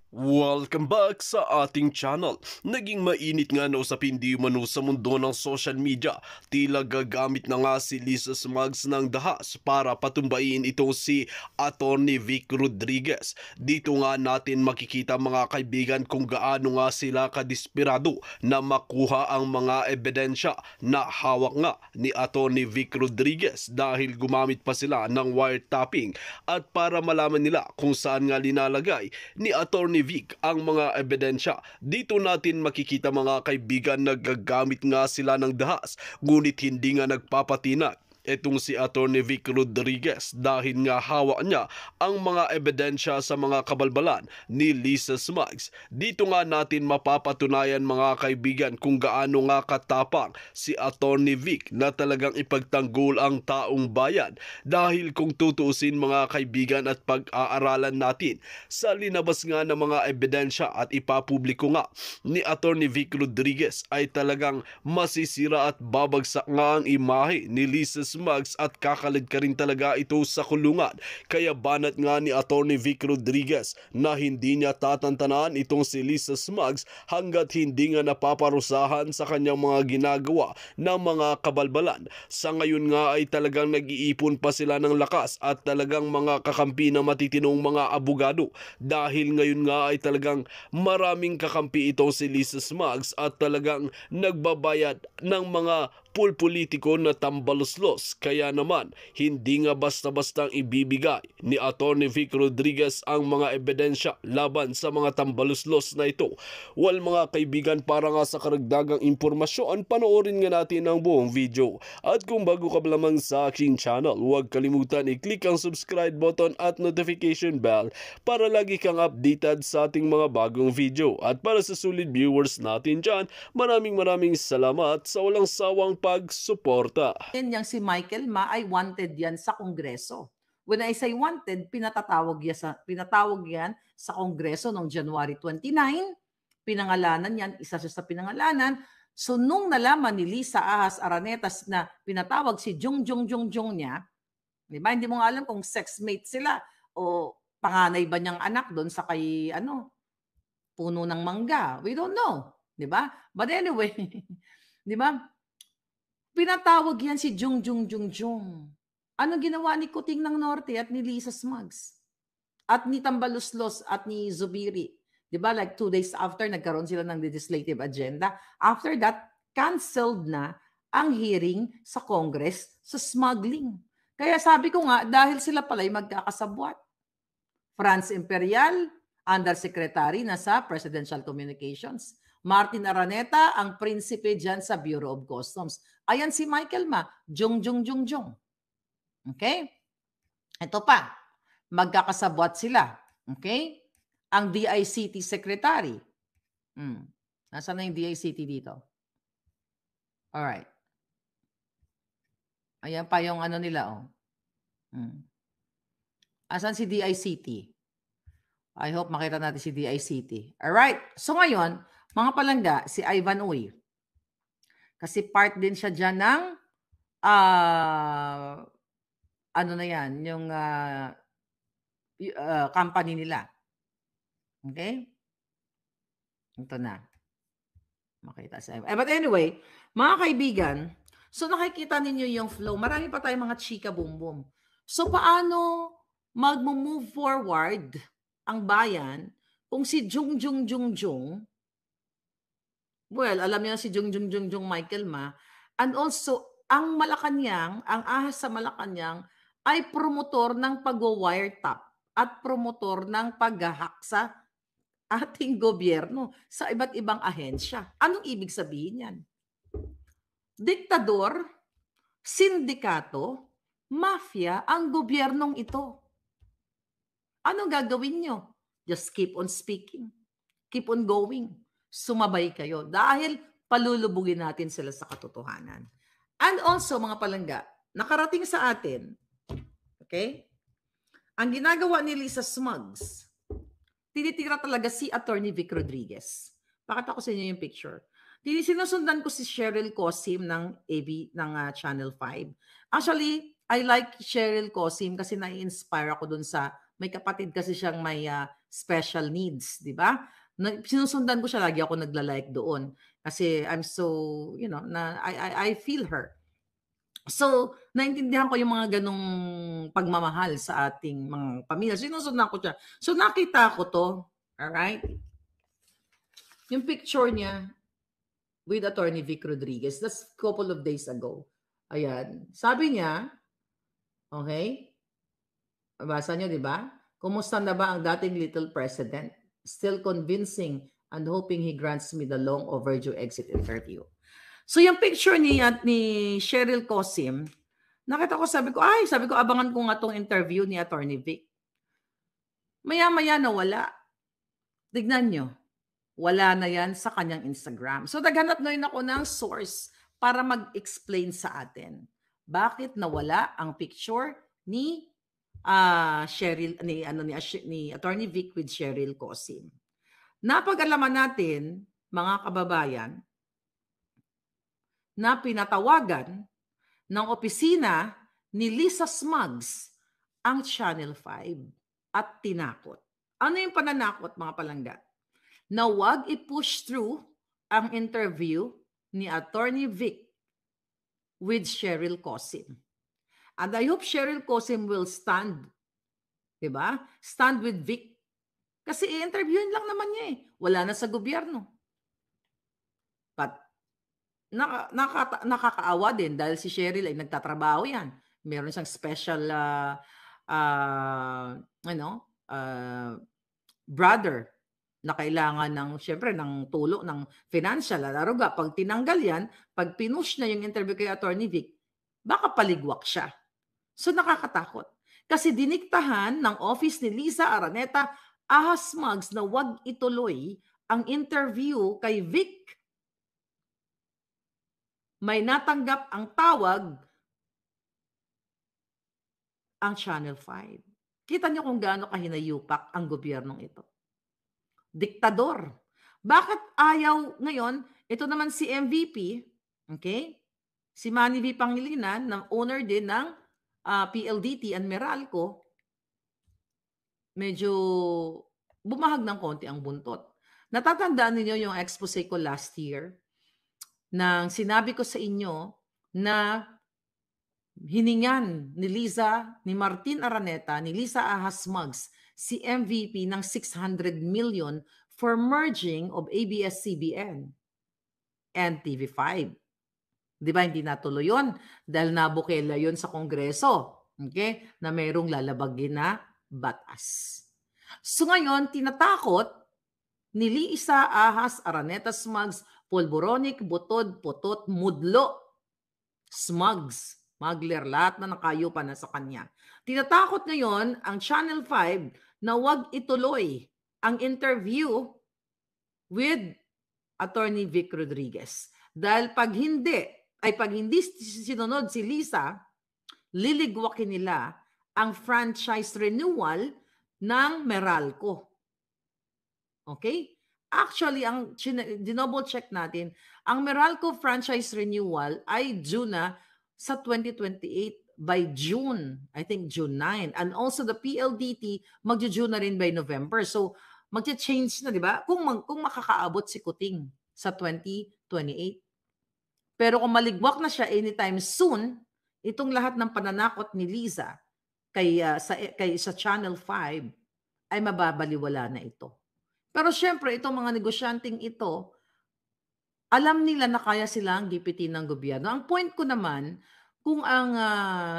Welcome back sa ating channel. Naging mainit nga na usapin di umano sa mundo ng social media. Tila gagamit na nga si Lisa Smugs ng dahas para patumbayin itong si Attorney Vic Rodriguez. Dito nga natin makikita mga kaibigan kung gaano nga sila kadesperado na makuha ang mga ebidensya na hawak nga ni Attorney Vic Rodriguez dahil gumamit pa sila ng wiretapping at para malaman nila kung saan nga linalagay ni Attorney Vic ang mga ebidensya. Dito natin makikita mga kaibigan na gagamit nga sila ng dahas ngunit hindi nga nagpapatinag etong si Attorney Vic Rodriguez dahil nga hawak niya ang mga ebidensya sa mga kabalbalan ni Lisa Smugs. Dito nga natin mapapatunayan mga kaibigan kung gaano nga katapang si Attorney Vic na talagang ipagtanggol ang taong bayan dahil kung tutuusin mga kaibigan at pag-aaralan natin sa linabas nga ng mga ebidensya at ipapubliko nga ni Attorney Vic Rodriguez ay talagang masisira at babagsak nga ang imahe ni Lisa Smugs at kakalid ka rin talaga ito sa kulungan. Kaya banat nga ni Attorney Vic Rodriguez na hindi niya tatantanan itong si Lisa Smugs hanggat hindi nga napaparusahan sa kanyang mga ginagawa ng mga kabalbalan. Sa ngayon nga ay talagang nag-iipon pa sila ng lakas at talagang mga kakampi na matitinong mga abogado dahil ngayon nga ay talagang maraming kakampi itong si Lisa Smugs at talagang nagbabayad ng mga politiko na tambaluslos. Kaya naman, hindi nga basta-bastang ibibigay ni Attorney Vic Rodriguez ang mga ebidensya laban sa mga tambaluslos na ito. Well mga kaibigan, para nga sa karagdagang impormasyon, panoorin nga natin ang buong video. At kung bago ka lamang sa aking channel, huwag kalimutan i-click ang subscribe button at notification bell para lagi kang updated sa ating mga bagong video. At para sa solid viewers natin dyan, maraming salamat sa walang sawang pagsuporta. Yang si Michael Ma ay wanted yan sa Kongreso. When I say wanted, pinatawag yan sa Kongreso noong January 29. Pinangalanan yan, isa siya sa pinangalanan. So nung nalaman ni Lisa Ahas Araneta na pinatawag si Jung niya, di ba? Hindi mo nga alam kung sexmate sila o panganay ba niyang anak doon sa kay puno ng mangga. We don't know, di ba? But anyway, di ba? Pinatawag yan si Jung. Ano ginawa ni Kuting ng Norte at ni Lisa Smugs? At ni Tambaluslos at ni Zubiri? Diba, like 2 days after, nagkaroon sila ng legislative agenda. After that, canceled na ang hearing sa Congress sa smuggling. Kaya sabi ko nga, dahil sila pala'y magkakasabwat. Franz Imperial, Undersecretary na sa Presidential Communications. Martin Araneta, ang prinsipe dyan sa Bureau of Customs. Ayan si Michael Ma, Jung. Okay? Ito pa, magkakasabwat sila. Okay? Ang DICT Secretary. Nasaan na yung DICT dito? Alright. Ayan pa yung ano nila, oh. Asan si DICT? I hope makita natin si DICT. Alright. So ngayon, mga palangga, si Ivan Uy. Kasi part din siya dyan ng ano na yan, yung company nila. Okay? Ito na. Makita sa but anyway, mga kaibigan, so nakikita ninyo yung flow. Marami pa tayong mga chika boom. So paano mag-move forward ang bayan kung si Jung, well, alam niyo si Jung Michael Ma, and also ang Malacanang, ang ahas sa Malacanang ay promotor ng pag-wiretap at promotor ng pag-hack sa ating gobyerno sa iba't ibang ahensya. Anong ibig sabihin yan? Diktador, sindikato, mafia ang gobyernong ito. Anong gagawin nyo? Just keep on speaking. Keep on going. Sumabay kayo dahil palulubugin natin sila sa katotohanan. And also, mga palangga, nakarating sa atin, okay? Ang ginagawa ni Lisa Smugs, tinitira talaga si Attorney Vic Rodriguez. Pakita ko sa inyo yung picture. Sinusundan ko si Cheryl Cosim ng Channel 5. Actually, I like Cheryl Cosim kasi na-inspire ako dun sa May kapatid kasi siyang may special needs, di ba? Sinusundan ko siya, lagi ako nagla-like doon. Kasi I'm so, na I feel her. So, naintindihan ko yung mga ganong pagmamahal sa ating mga pamilya. Sinusundan ko siya. So, nakita ko to. Alright? Yung picture niya with Attorney Vic Rodriguez, that's a couple of days ago. Ayan. Sabi niya, okay? Basa niyo, di ba? Kumusta na ba ang dating little president? Still convincing and hoping he grants me the long overdue exit interview. So yung picture ni Cheryl Cosim, nakita ko, sabi ko, abangan ko nga tong interview ni Attorney Vic. Maya-maya nawala. Tignan nyo, wala na yan sa kanyang Instagram. So naghanap ngayon ako ng source para mag-explain sa atin. Bakit nawala ang picture ni Cheryl, ni Attorney Vic with Cheryl Cosim? Napag-alaman natin, mga kababayan, na pinatawagan ng opisina ni Lisa Smugs ang Channel 5 at tinakot. Ano yung pananakot, mga palangga? Na wag i-push through ang interview ni Attorney Vic with Cheryl Cosim. And I hope Cheryl Cosim will stand, diba? Stand with Vic. Kasi i-interviewin lang naman niya eh. Wala na sa gobyerno. But nakakaawa din dahil si Cheryl ay nagtatrabaho yan. Meron siyang special brother na kailangan syempre ng tulong ng financial. Aruga, pag tinanggal yan, pag pinush na yung interview kay Attorney Vic, baka paligwak siya. So nakakatakot. Kasi diniktahan ng office ni Lisa Araneta Ahas Smugs na wag ituloy ang interview kay Vic. May natanggap ang tawag ang Channel 5. Kita niyo kung gaano kahinayupak ang gobyernong ito. Diktador. Bakit ayaw ngayon? Ito naman si MVP, okay? Si Manny V. Pangilinan, na owner din ng PLDT and Meralco, medyo bumahag ng konti ang buntot. Natatandaan niyo yung expose ko last year nang sinabi ko sa inyo na hiningan ni Martin Araneta, ni Lisa Ahas Smugs, si MVP ng 600 million for merging of ABS-CBN and TV5. Di ba hindi natuloy yun? Dahil nabukela yun sa Kongreso. Okay? Na mayroong lalabagin na batas. So ngayon, tinatakot ni Lisa Ahas Araneta Smugs, Polboronic, Butod, Putot, Mudlo, Smugs, Magler, lahat na nakayupa na sa kanya. Tinatakot ngayon ang Channel 5 na wag ituloy ang interview with Attorney Vic Rodriguez. Dahil pag hindi sinunod si Lisa, liligwakin nila ang franchise renewal ng Meralco. Okay? Actually, ang dinouble check natin, ang Meralco franchise renewal ay due na sa 2028 by June. I think June 9. And also the PLDT magju-June na rin by November. So, magche-change na, di ba? Kung makakaabot si Kuting sa 2028. Pero kung maligwak na siya anytime soon, itong lahat ng pananakot ni Lisa sa Channel 5 ay mababaliwala na ito. Pero syempre, itong mga negosyanteng ito, alam nila na kaya silang gipitin ng gobyerno. Ang point ko naman, kung ang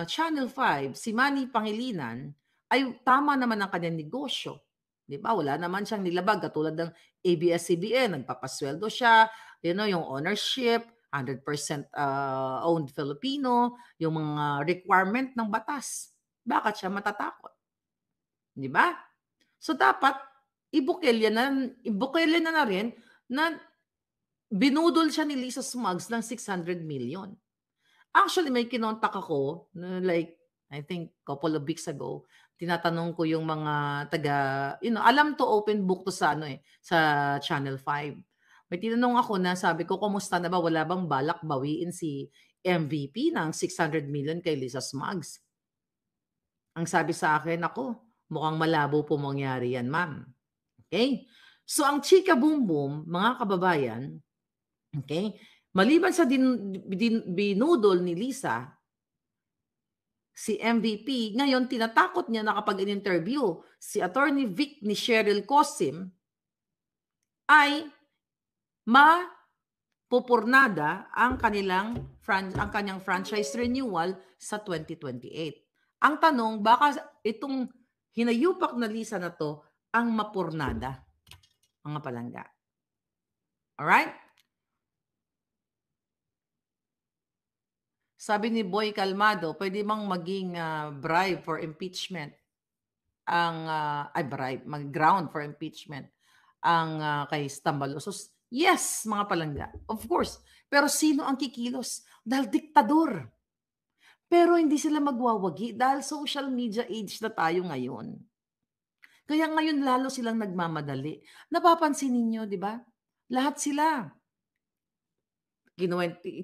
Channel 5, si Manny Pangilinan, ay tama naman ang kanyang negosyo. Di ba? Wala naman siyang nilabag katulad ng ABS-CBN. Nagpapasweldo siya, yung ownership, 100% owned Filipino, yung mga requirement ng batas. Bakit siya matatakot? Di ba? So dapat, ibukelya na rin na binudol siya ni Lisa Smugs ng 600 million. Actually, may kinontak ako, I think couple of weeks ago, tinatanong ko yung mga alam to, open book to sa Channel 5. May tinanong ako na sabi ko, kumusta na ba? Wala bang balak bawiin si MVP ng 600 million kay Lisa Smugs? Ang sabi sa akin, ako, Mukhang malabo po mangyari yan, ma'am. Okay? So, ang chika boom boom, mga kababayan, okay, maliban sa binudol ni Lisa, si MVP, ngayon tinatakot niya na kapag in-interview si Attorney Vic ni Cheryl Cosim ay mapupurnada ang kanyang franchise renewal sa 2028. Ang tanong, baka itong hinayupak na Lisa na to ang mapurnada, mga palangga. Alright? Sabi ni Boy Calmado, pwede bang maging bribe for impeachment ang ground for impeachment ang kay Tambalosos? Yes, mga palangga. Of course. Pero sino ang kikilos? Dahil diktador. Pero hindi sila magwawagi dahil social media age na tayo ngayon. Kaya ngayon lalo silang nagmamadali. Napapansin ninyo, di ba? Lahat sila.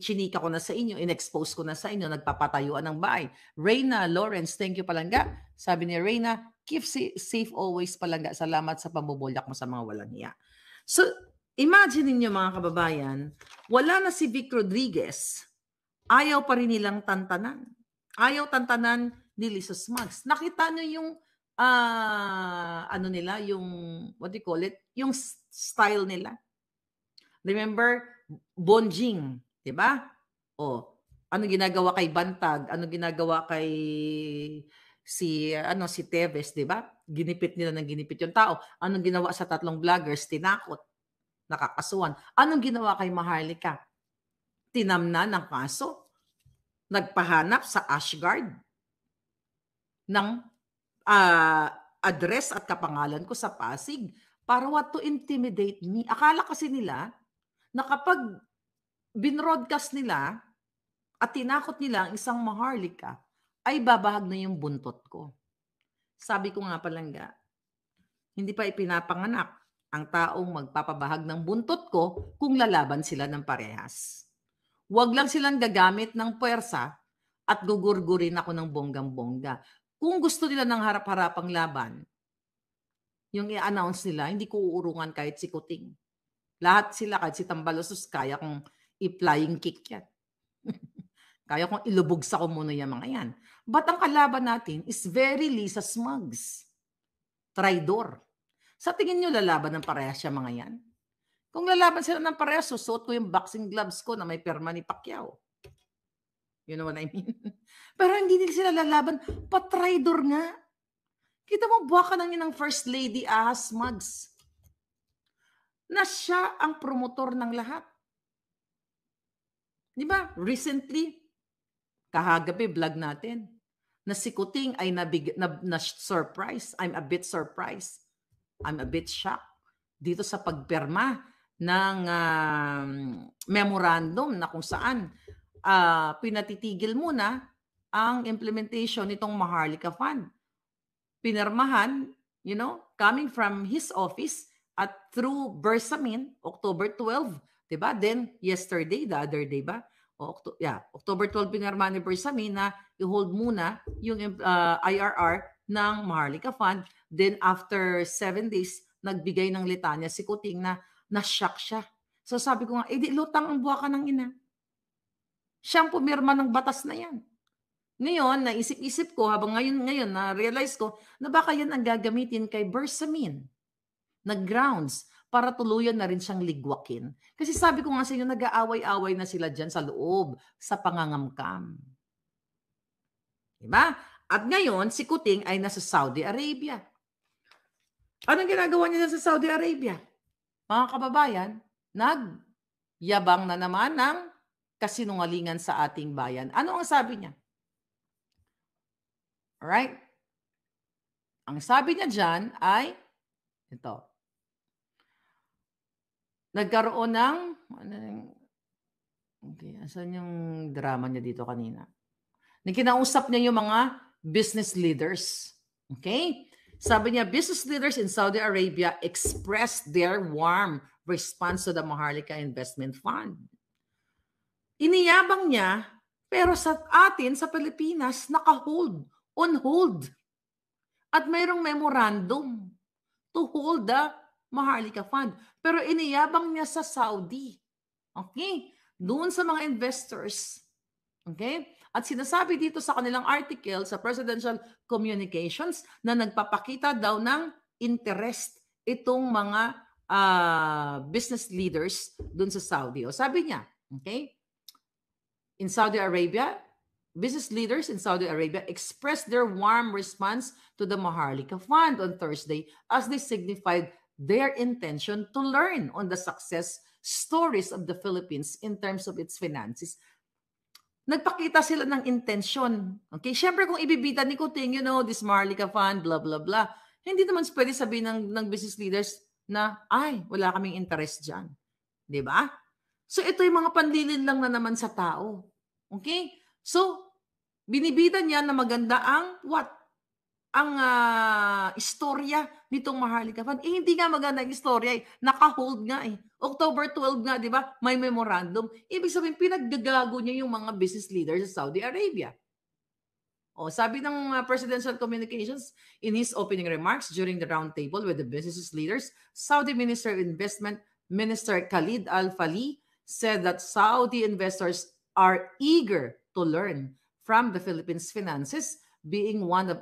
Chinika ko na sa inyo, in-expose ko na sa inyo, nagpapatayuan ng bahay. Reyna Lawrence, thank you palangga. Sabi ni Reyna, keep safe always palangga. Salamat sa pambubulyak mo sa mga walang hiya. So, imagine niyo mga kababayan, wala na si Vic Rodriguez, ayaw pa rin nilang tantanan. Ayaw tantanan ni Lisa Smugs. Nakita niyo yung ano nila, yung what do you call it? Yung style nila. Remember Bonjing, 'di ba? Oh, ano ginagawa kay Bantag, ano ginagawa kay si Teves, 'di ba? Ginipit nila ng ginipit yung tao. Anong ginawa sa tatlong vloggers? Tinakot, nakakasuhan. Anong ginawa kay Maharlika? Tinamnan ng kaso. Nagpahanap sa Ashguard ng address at kapangalan ko sa Pasig para to intimidate me. Akala kasi nila na kapag binroadcast nila at tinakot nila ang isang Maharlika, ay babahag na yung buntot ko. Sabi ko nga palangga, hindi pa ipinapanganak ang taong magpapabahag ng buntot ko kung lalaban sila ng parehas. Huwag lang silang gagamit ng puwersa at gugurgurin ako ng bonggang-bongga. Kung gusto nila ng harap-harapang laban, yung i-announce nila, hindi ko uurungan kahit si Kuting. Lahat sila, kahit si Tambalosos, kaya kong i-flying kick yan. Kaya kong ilubog sa kumuno yung mga yan. But ang kalaban natin is very Lisa Smugs. Traidor. Sa tingin nyo, lalaban ng parehas siya mga yan? Kung lalaban sila ng parehas, susuot ko yung boxing gloves ko na may perma ni Pacquiao. You know what I mean? Pero hindi nila sila lalaban. Pa-traidor nga. Kita mo, buwaka ng inang First Lady Smugs. Na siya ang promotor ng lahat. Di ba? Recently, kahagabi vlog natin, na si Kuting ay na-surprise. I'm a bit surprised. I'm a bit shocked dito sa pagperma ng memorandum na kung saan pinatitigil muna ang implementation nitong Maharlika Fund. Pinirmahan, coming from his office, at through Bersamin, October 12, diba? Then, yesterday, the other day ba? October 12, pinirma ni Bersamin na i-hold muna yung IRR ng Maharlika Fund. Then, after 7 days, nagbigay ng litanya si Kuting na na-shock siya. So, sabi ko nga, di lutang ang buwaka ng ina. Siyang pumirma ng batas na yan. Ngayon, naisip-isip ko, habang ngayon, na-realize ko na baka yan ang gagamitin kay Bersamin na grounds para tuluyan na rin siyang ligwakin. Kasi sabi ko nga sa inyo, nag-aaway-away na sila dyan sa loob, sa pangangamkam. Diba? At ngayon, si Kuting ay nasa Saudi Arabia. Anong ginagawa niya sa Saudi Arabia? Mga kababayan, nagyabang na naman ng kasinungalingan sa ating bayan. Ano ang sabi niya? Alright? Ang sabi niya dyan ay, ito, nagkaroon ng, okay, asan yung drama niya dito kanina? Kinausap niya yung mga business leaders. Okay? Sabi niya, business leaders in Saudi Arabia expressed their warm response to the Maharlika Investment Fund. Iniyabang niya, pero sa atin, sa Pilipinas, naka-hold, on hold. At mayroong memorandum to hold the Maharlika Fund. Pero iniyabang niya sa Saudi. Okay? Doon sa mga investors. Okay? At sinasabi dito sa kanilang article sa Presidential Communications na nagpapakita daw ng interest itong mga business leaders doon sa Saudi. O sabi niya, okay? In Saudi Arabia, business leaders in Saudi Arabia expressed their warm response to the Maharlika Fund on Thursday as they signified their intention to learn on the success stories of the Philippines in terms of its finances. Nagpakita sila ng intensyon. Okay? Siyempre kung ibibida ni Kuting, this Maharlika Fund, blah, blah, blah, hindi naman pwede sabihin ng business leaders na, ay, wala kaming interest dyan. Di ba? So ito yung mga panlilin lang na naman sa tao. Okay? So, binibida niya na maganda ang what? Ang istorya nitong Maharlika Fund. Hindi nga maganda ang istorya. Naka-hold nga eh. October 12 nga, di ba? May memorandum. Ibig sabihin, pinaggagago niya yung mga business leaders sa Saudi Arabia. O, sabi ng Presidential Communications in his opening remarks during the roundtable with the business leaders, Saudi Minister of Investment, Minister Khalid Al-Falih, said that Saudi investors are eager to learn from the Philippines' finances, being one of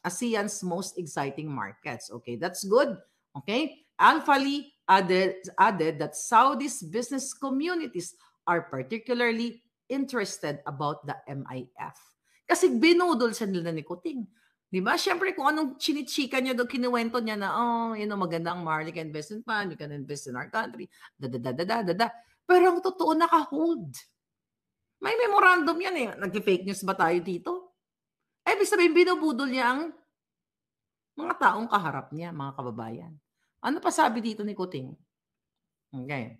ASEAN's most exciting markets. Okay, that's good. Okay, Al-Falih added that Saudi's business communities are particularly interested about the MIF. Kasi binudol siya nila ni Kuting. Di ba? Siyempre, kung anong chinichika niya doon, kinuwento niya na, maganda ang Maharlika Investment Fund, you can invest in our country, da. Pero ang totoo, naka-hold. May memorandum yan eh. Nag-fake news ba tayo dito? Ibig sabihin, binubudol niya ang mga taong kaharap niya, mga kababayan. Ano pa sabi dito ni Kuting? Okay.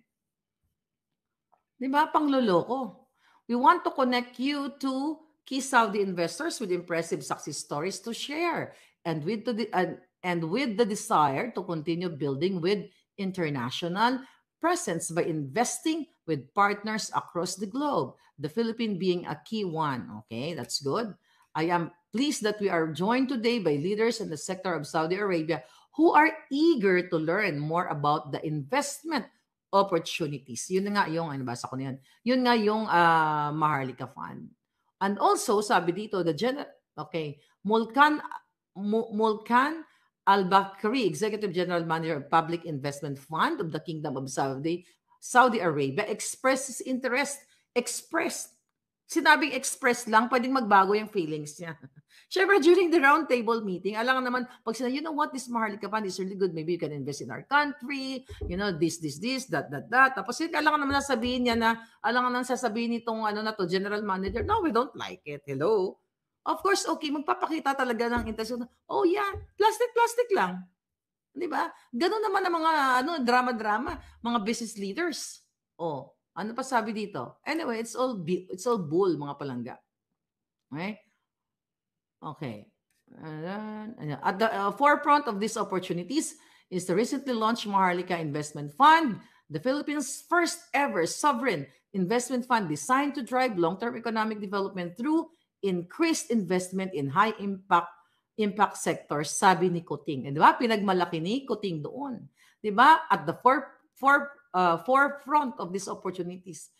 Di ba? Pangloloko. We want to connect you to key Saudi investors with impressive success stories to share and with the desire to continue building with international presence by investing with partners across the globe, the Philippines being a key one. Okay, that's good. I am pleased that we are joined today by leaders in the sector of Saudi Arabia who are eager to learn more about the investment opportunities. Yun nga yung, nabasa ko na yun. Yun nga yung Maharlika Fund. And also, sabi dito, Mulkan Al-Bakri, Executive General Manager of Public Investment Fund of the Kingdom of Saudi Arabia, expresses interest. Sinabing express lang, pwedeng magbago yung feelings niya. Siyempre, during the roundtable meeting, alam naman, pag sinabi, this Maharlika Fund is really good, maybe you can invest in our country, this, that. Tapos, alam naman sasabihin niya nitong General Manager, no, we don't like it. Hello? Of course, okay, magpapakita talaga ng intention. Oh yeah, plastic lang. Di ba? Ganun naman ang mga drama-drama, mga business leaders. Oh, ano pa sabi dito? Anyway, it's all bull, mga palangga. Okay? Okay. At the forefront of these opportunities is the recently launched Maharlika Investment Fund, the Philippines' first ever sovereign investment fund designed to drive long-term economic development through increased investment in high-impact sectors, sabi ni Kuting. Di ba? Pinagmalaki ni Kuting doon. Di ba? At the forefront of these opportunities,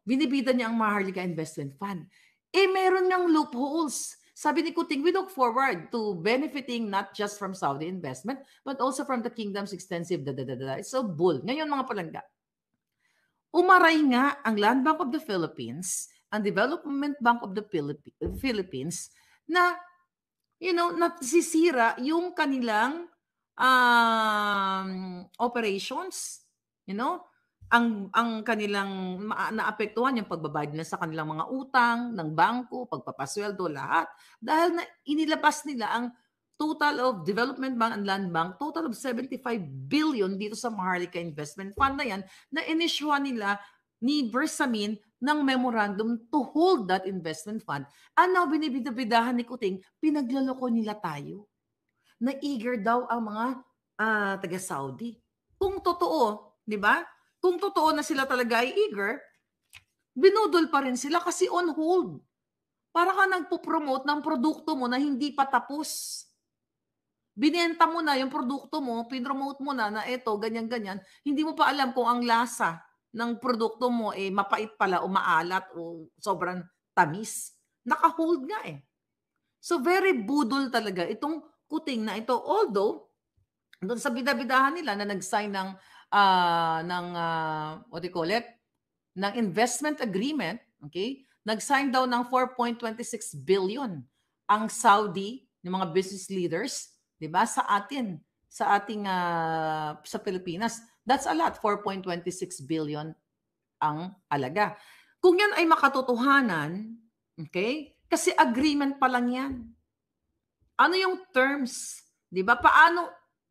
binibida niya ang Maharlika Investment Fund. Meron niyang loopholes. Sabi ni Kuting, we look forward to benefiting not just from Saudi investment, but also from the kingdom's extensive It's so bull. Ngayon, mga palangga, umaray nga ang Land Bank of the Philippines, ang Development Bank of the Philippines, na, nasisira yung kanilang operations, ang kanilang naapektuhan yung pagbabayad nila sa kanilang mga utang ng bangko, pagpapasweldo, lahat. Dahil na inilabas nila ang total of Development Bank and Land Bank, total of 75 billion dito sa Maharlika Investment Fund na yan, na inisyuhan nila ni Bersamin ng memorandum to hold that investment fund. Ano binibidabidahan ni Kuting? Pinaglaloko nila tayo. Na eager daw ang mga taga-Saudi. Kung totoo, di ba? Kung totoo na sila talaga ay eager, binudol pa rin sila kasi on hold. Para ka nagpo-promote ng produkto mo na hindi pa tapos. Binenta mo na yung produkto mo, pinromote mo na eto, ganyan-ganyan. Hindi mo pa alam kung ang lasa ng produkto mo mapait pala o maalat o sobrang tamis. Naka-hold nga eh. So very budol talaga itong kuting na ito. Although, doon sa bidabidahan nila na nag-sign what do you call it? Ng investment agreement, okay? Nag-sign daw ng 4.26 billion ang Saudi, ng mga business leaders, 'di ba? Sa ating sa Pilipinas. That's a lot, 4.26 billion ang alaga. Kung yan ay makatotohanan, okay? Kasi agreement pa lang yan. Ano yung terms? 'Di ba?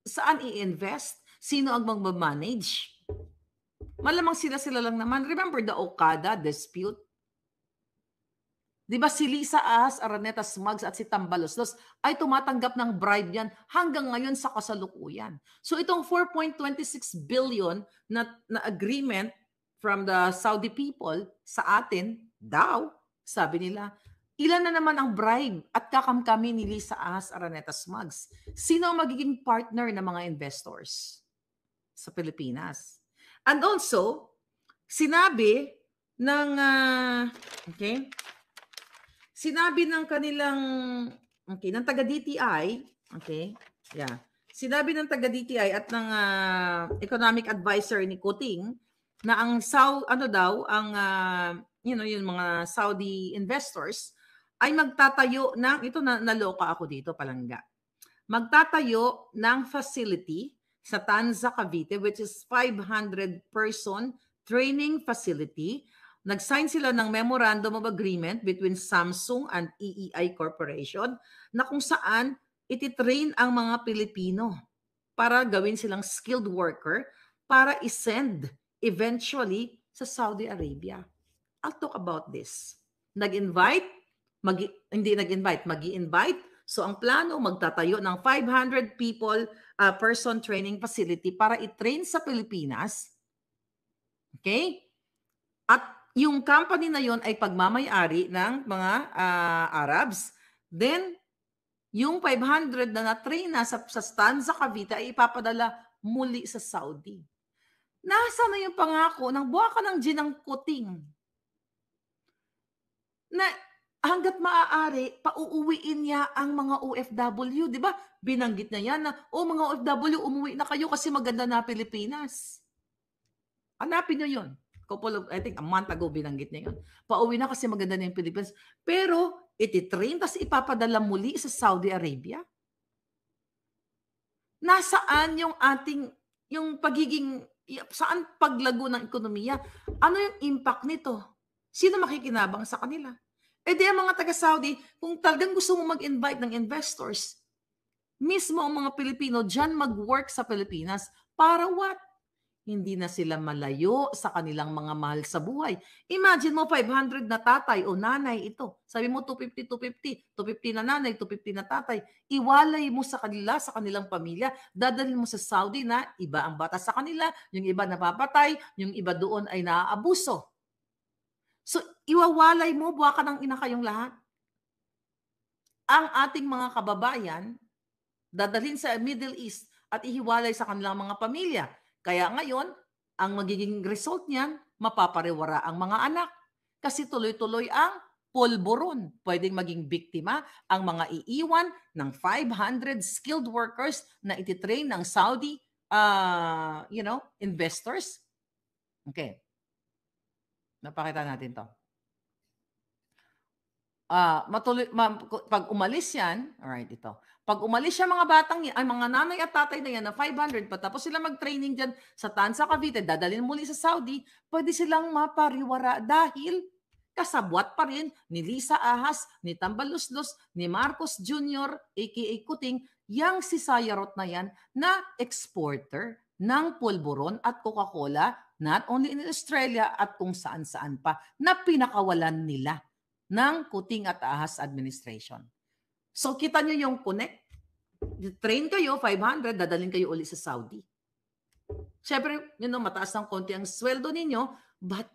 Saan i-invest? Sino ang magmamanage? Malamang sila lang naman. Remember the Okada dispute? 'Di ba si Lisa Ahas, Araneta Smugs at si Tambaloslos ay tumatanggap ng bribe yan hanggang ngayon sa kasalukuyan. So itong 4.26 billion na agreement from the Saudi people sa atin daw, sabi nila, ilan na naman ang bribe at kakamkami ni Lisa Ahas, Araneta Smugs? Sino ang magiging partner ng mga investors sa Pilipinas? And also, sinabi ng sinabi ng kanilang ng taga-DTI, okay? Yeah. Sinabi ng taga-DTI at ng economic advisor ni Kuting na ang yung mga Saudi investors ay magtatayo ng naloka ako dito palangga. Magtatayo ng facility sa Tanza, Cavite, which is 500-person training facility. Nag-sign sila ng Memorandum of Agreement between Samsung and EEI Corporation na kung saan ititrain ang mga Pilipino para gawin silang skilled worker para isend eventually sa Saudi Arabia. I'll talk about this. Magi-invite. So ang plano, magtatayo ng 500 person training facility para i-train sa Pilipinas. Okay? At yung company na yon ay pagmamayari ng mga Arabs. Then, yung 500 na na-train na sa Stanza, Cavite ay ipapadala muli sa Saudi. Nasa na yung pangako ng buha ka ng ginang Kuting na hanggat maaari, pauuwiin niya ang mga OFW. Di ba? Binanggit na yan na, mga OFW, umuwi na kayo kasi maganda na Pilipinas. Hanapin nyo yun. I think a month ago binanggit niya yun. Pauwi na kasi maganda na yung Pilipinas. Pero, ititrain, tapos ipapadala muli sa Saudi Arabia. Nasaan saan paglago ng ekonomiya? Ano yung impact nito? Sino makikinabang sa kanila? Di ang mga taga-Saudi, kung talagang gusto mo mag-invite ng investors, mismo ang mga Pilipino dyan mag-work sa Pilipinas, para what? Hindi na sila malayo sa kanilang mga mahal sa buhay. Imagine mo, 500 na tatay o nanay ito. Sabi mo, 250, 250. 250 na nanay, 250 na tatay. Iwalay mo sa kanila, sa kanilang pamilya. Dadalhin mo sa Saudi na iba ang bata sa kanila, yung iba napapatay, yung iba doon ay naaabuso. So, iwawalay mo, buha ka ng ina kayong lahat. Ang ating mga kababayan, dadalhin sa Middle East at ihiwalay sa kanilang mga pamilya. Kaya ngayon, ang magiging result niyan, mapapariwara ang mga anak. Kasi tuloy-tuloy ang pulburon. Pwedeng maging biktima ang mga iiwan ng 500 skilled workers na ititrain ng Saudi investors. Okay. Napakita natin to. Pag umalis yan, alright, ito. Pag umalis yan mga batang yan, ay mga nanay at tatay na yan na 500 pa, tapos sila mag-training dyan sa Tanza, Cavite, dadalhin muli sa Saudi, pwede silang mapariwara dahil kasabwat pa rin ni Lisa Ahas, ni Tambaloslos, ni Marcos Jr., aka Kuting, yang si Sayarot na yan na exporter ng pulburon at Coca-Cola, not only in Australia at kung saan-saan pa, na pinakawalan nila ng Kuting at Ahas administration. So kita nyo yung connect. Train kayo, 500, dadalhin kayo ulit sa Saudi. Siyempre, mataas ng konti ang sweldo ninyo, but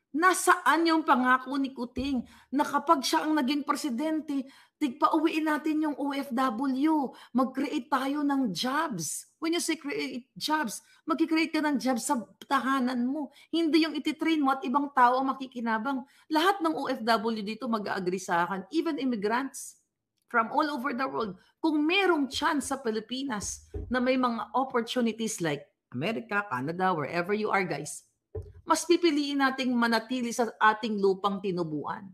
Nasaan yung pangako ni Kuting na kapag siya ang naging presidente, tigpauwiin natin yung OFW, mag-create tayo ng jobs. When you say create jobs, mag-create ka ng jobs sa tahanan mo. Hindi yung ititrain mo at ibang tao ang makikinabang. Lahat ng OFW dito mag-agree sa akin, even immigrants from all over the world. Kung merong chance sa Pilipinas na may mga opportunities like America, Canada, wherever you are guys, mas pipiliin nating manatili sa ating lupang tinubuan.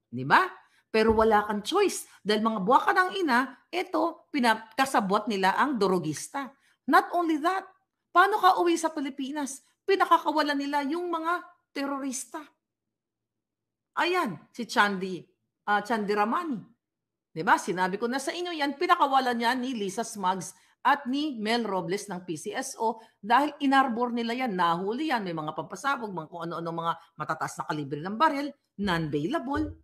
Di ba? Pero wala kang choice. Dahil mga buwaka ng ina, ito, pinakasabot nila ang durugista. Not only that, paano ka uwi sa Pilipinas? Pinakakawalan nila yung mga terorista. Ayan, si Chandi Ramani. Di ba? Sinabi ko na sa inyo yan, pinakawalan niya ni Lisa Smugs at ni Mel Robles ng PCSO dahil inarbor nila yan, nahuli yan, may mga pampasabog, mga kung ano-ano mga matataas na kalibre ng baril, non-bailable.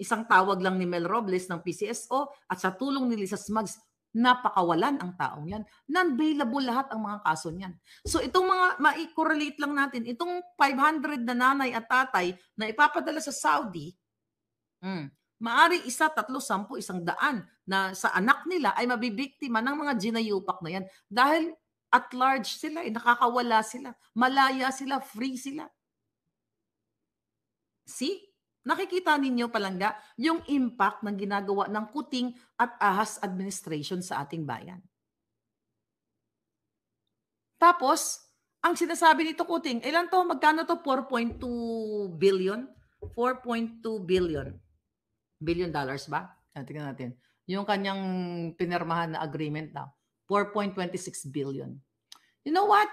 Isang tawag lang ni Mel Robles ng PCSO at sa tulong ni Lisa Smugs, napakawalan ang taong yan. Non-bailable lahat ang mga kaso niyan. So itong mga, ma-correlate lang natin, itong 500 na nanay at tatay na ipapadala sa Saudi, maari 1, 3, 10, 100 na sa anak nila ay mabibiktima ng mga ginayupak na yan. Dahil at large sila, nakakawala sila, malaya sila, free sila. See? Nakikita ninyo palangga yung impact ng ginagawa ng Kuting at Ahas administration sa ating bayan. Tapos, ang sinasabi nito Kuting, ilan to? Magkano to? 4.2 billion? 4.2 billion. Billion dollars ba? Tingnan natin. Yung kanyang pinirmahan na agreement daw. 4.26 billion. You know what?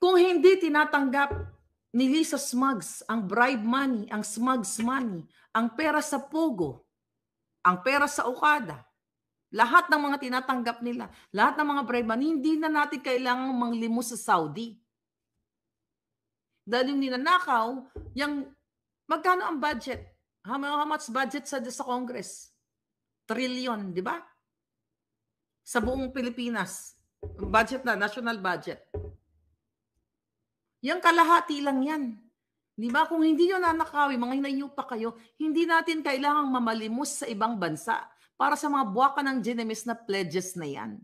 Kung hindi tinatanggap ni Lisa Smugs ang bribe money, ang Smugs money, ang pera sa Pogo, ang pera sa Okada, lahat ng mga tinatanggap nila, lahat ng mga bribe money, hindi na natin kailangang manglimos sa Saudi. Dahil yung ninanakaw, yung magkano ang budget? How much budget sa Congress? Trillion, di ba? Sa buong Pilipinas. Budget na, national budget. Yang kalahati lang yan. Di ba? Kung hindi nyo nanakawi, mga hinayupa kayo, hindi natin kailangang mamalimos sa ibang bansa para sa mga buwaka ng Genemis na pledges na yan.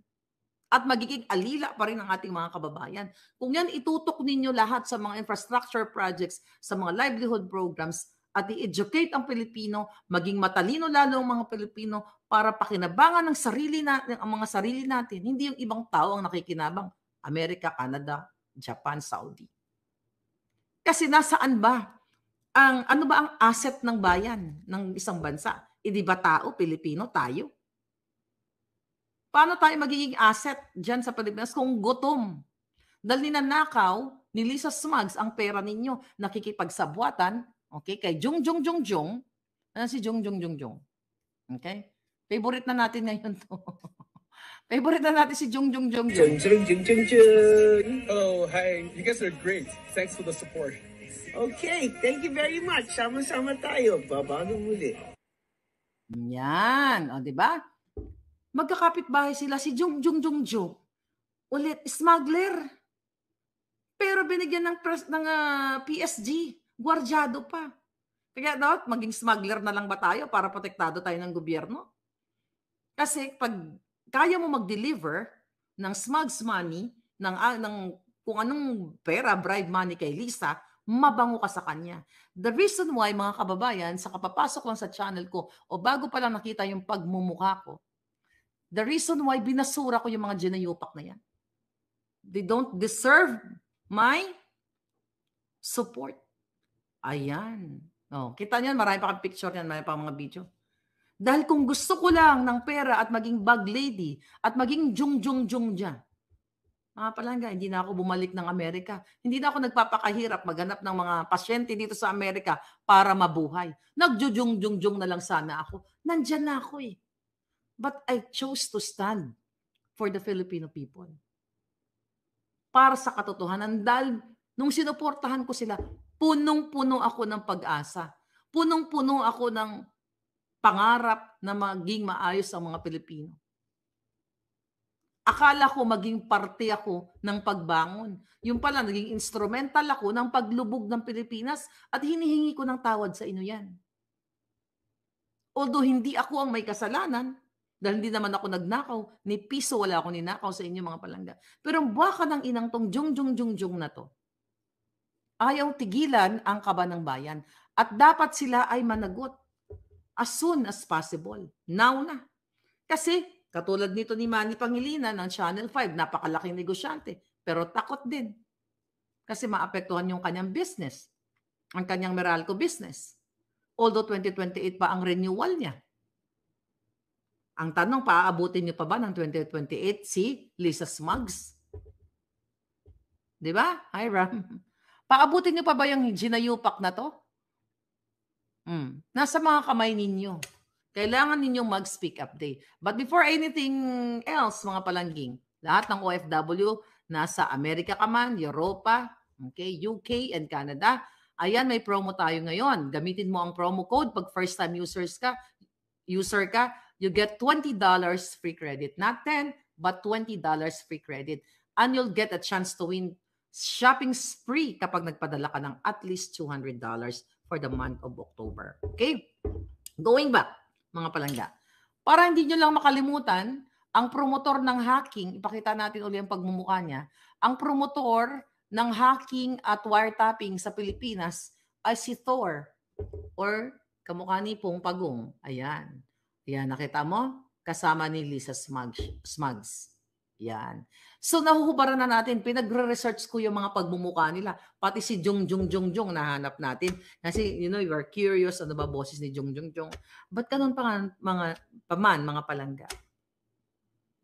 At magiging alila pa rin ang ating mga kababayan. Kung yan itutok ninyo lahat sa mga infrastructure projects, sa mga livelihood programs, at i-educate ang Pilipino, maging matalino lalo ang mga Pilipino para pakinabangan ng sarili natin, ang mga sarili natin, hindi yung ibang tao ang nakikinabang. Amerika, Canada, Japan, Saudi. Kasi nasaan ba ano ba ang asset ng bayan ng isang bansa? Di ba tao, Pilipino, tayo? Paano tayo magiging asset dyan sa Pilipinas kung gutom? Dahil ninanakaw ni Lisa Smugs ang pera ninyo, nakikipagsabwatan, okay, kay Jung. Ano si Jung? Okay? Favorite na natin ngayon to. Favorite na natin si Jung. Hello, hi. You guys are great. Thanks for the support. Okay, thank you very much. Sama-sama tayo. Babago muli. Yan. O, diba? Magkakapit-bahay sila. Si Jung. Ulit, smuggler. Pero binigyan ng PSG. Gwardyado pa. Kaya dapat maging smuggler na lang ba tayo para protektado tayo ng gobyerno? Kasi pag kaya mo mag-deliver ng Smugs money, ng kung anong pera, bribe money kay Lisa, mabango ka sa kanya. The reason why, mga kababayan, sa kapapasok lang sa channel ko, o bago pa lang nakita yung pagmumukha ko, the reason why binasura ko yung mga ginayupak na yan. They don't deserve my support. Ayan. Oh, kita niyan, marami pa kang picture niyan, marami pa mga video. Dahil kung gusto ko lang ng pera at maging bag lady at maging jung dyan, mga palangga, hindi na ako bumalik ng Amerika. Hindi na ako nagpapakahirap maghanap ng mga pasyente dito sa Amerika para mabuhay. Nagjujung na lang sana ako. Nandyan na ako eh. But I chose to stand for the Filipino people. Para sa katotohanan. Dahil nung sinuportahan ko sila, punong-puno ako ng pag-asa. Punong-puno ako ng pangarap na maging maayos ang mga Pilipino. Akala ko maging parte ako ng pagbangon. Yung pala, naging instrumental ako ng paglubog ng Pilipinas at hinihingi ko ng tawad sa inyo yan. Although hindi ako ang may kasalanan, dahil hindi naman ako nagnakaw, ni piso wala ako ninakaw sa inyo mga palangga. Pero ang baka ng inang tong jung na to, ayaw tigilan ang kaba ng bayan. At dapat sila ay managot as soon as possible. Now na. Kasi katulad nito ni Manny Pangilinan ng Channel 5, napakalaking negosyante, pero takot din. Kasi maapektuhan yung kanyang business, ang kanyang Meralco business. Although 2028 pa ang renewal niya. Ang tanong, paaabutin niyo pa ba ng 2028 si Lisa Smugs? Di ba? Hi, Ram. Paabutin niyo pa ba yung ginayupak na to? Nasa mga kamay ninyo. Kailangan ninyong mag-speak up day. But before anything else, mga palangging, lahat ng OFW nasa Amerika ka man, Europa, okay, UK and Canada, ayan, may promo tayo ngayon. Gamitin mo ang promo code pag first-time user ka, you get $20 free credit. Not 10, but $20 free credit. And you'll get a chance to win shopping spree kapag nagpadala ka ng at least $200 for the month of October. Okay? Going back, mga palangga. Para hindi nyo lang makalimutan, ang promotor ng hacking, ipakita natin ulit ang pagmumukha niya, ang promotor ng hacking at wiretapping sa Pilipinas ay si Thor or kamukha ni Pong Pagong. Ayan. Ayan, nakita mo? Kasama ni Lisa Smugs. Ayan. So nahuhubaran na natin, pinagre-research ko yung mga pagmumukha nila. Pati si Jung nahanap natin. Kasi, you are curious, ano ba boses ni Jung. Ba't ganun pa mga palangga?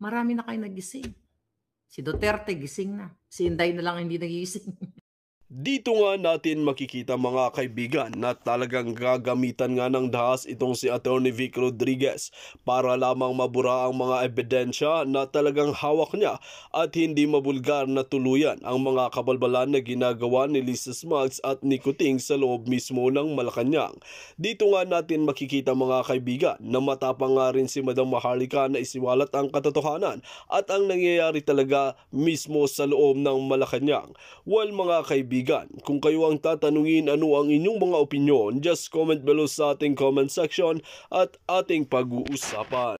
Marami na kayo nagising. Si Duterte gising na. Si Inday na lang hindi nagising. Dito nga natin makikita mga kaibigan na talagang gagamitan nga ng dahas itong si Attorney Vic Rodriguez para lamang mabura ang mga ebidensya na talagang hawak niya at hindi mabulgar na tuluyan ang mga kabalbalan na ginagawa ni Lisa Smugs at ni Kuting sa loob mismo ng Malacanang. Dito nga natin makikita mga kaibigan na matapang nga rin si Madam Maharlika na isiwalat ang katotohanan at ang nangyayari talaga mismo sa loob ng Malacanang. Well mga kaibigan, kung kayo ang tatanungin ano ang inyong mga opinyon, just comment below sa ating comment section at ating pag-uusapan.